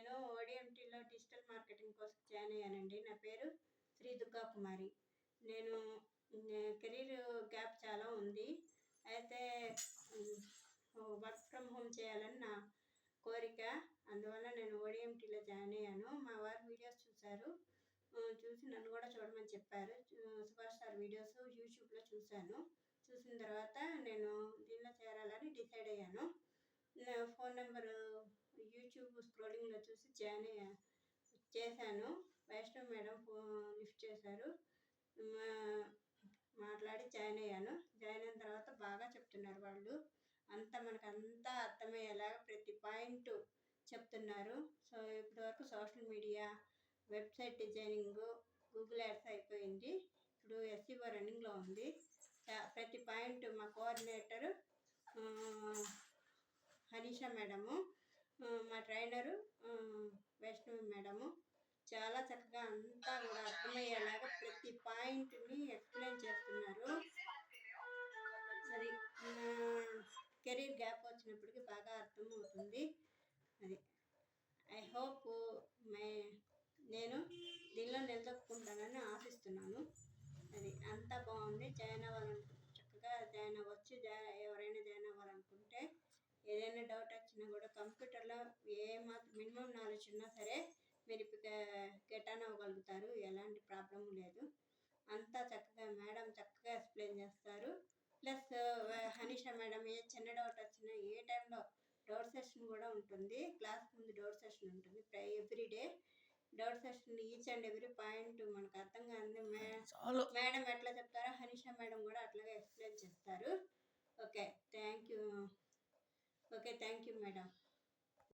నేను ఓడిఎంటీలో digital marketing కోసం join అయ్యానండి. నా పేరు శ్రీ దుర్గా కుమారి. నేను కెరీర్ గ్యాప్ చాలా ఉంది. అయితే వర్క్ ఫ్రమ్ హోమ్ చేయాలని నా కోరిక. అందువల్ల నేను ఓడిఎంటీలో జాయిన్ అయ్యాను. మా వారు వీడియోస్ చూశారు. చూసి నన్ను కూడా చూడమని చెప్పారు. సుభాష్ సార్ వీడియోస్ యూట్యూబ్లో చూశాను. చూసిన తర్వాత నేను దీనిలో చేరాలని డిసైడ్ అయ్యాను. నా ఫోన్ నెంబరు యూట్యూబ్ స్క్రోలింగ్లో చూసి చేశాను. వైష్ణవ్ మేడం లిఫ్ట్ చేశారు. మాట్లాడి జాయిన్ అయ్యాను. జాయిన్ అయిన తర్వాత బాగా చెప్తున్నారు వాళ్ళు. మనకంతా అర్థమయ్యేలాగా ప్రతి పాయింట్ చెప్తున్నారు. సో ఇప్పటివరకు social media, website designing, Google ads అయిపోయింది. ఇప్పుడు SEO రన్నింగ్లో ఉంది. ప్రతి పాయింట్ మా కోఆర్డినేటరు హనీషా మేడము, మా ట్రైనరు వైష్ణవి మేడము చాలా చక్కగా అంతా కూడా అర్థమయ్యేలాగా ప్రతి పాయింట్ని ఎక్స్ప్లెయిన్ చేస్తున్నారు. అది కెరీర్ గ్యాప్ వచ్చినప్పటికీ బాగా అర్థమవుతుంది. అది ఐ హోప్ నేను దీనిలో నిలదొక్కుంటానని ఆశిస్తున్నాను. అది అంతా బాగుంది. జాయిన్ అవ్వాలనుకుంటే చక్కగా జాయిన్ అవ్వచ్చు. ఎవరైనా జాయిన్ అవ్వాలనుకుంటే ఏదైనా డౌట్ వచ్చినా కూడా కంప్యూటర్లో ఏమాత్రం మినిమం నాలెడ్జ్ ఉన్నా సరే మీరు గెట్ ఆన్ అవ్వగలుగుతారు. ఎలాంటి ప్రాబ్లం లేదు. అంతా చక్కగా మేడం చక్కగా ఎక్స్ప్లెయిన్ చేస్తారు. ప్లస్ హనీషా మేడం ఏ చిన్న డౌట్ వచ్చినా ఏ టైంలో డౌట్ సెషన్ కూడా ఉంటుంది. క్లాస్ ముందు డౌట్ సెషన్ ఉంటుంది. Everyday doubt session, each and every point మనకు అర్థం కాని మేడం ఎట్లా చెప్తారో హనీషా మేడం కూడా అట్లాగే ఎక్స్ప్లెయిన్ చేస్తారు. Okay thank you madam.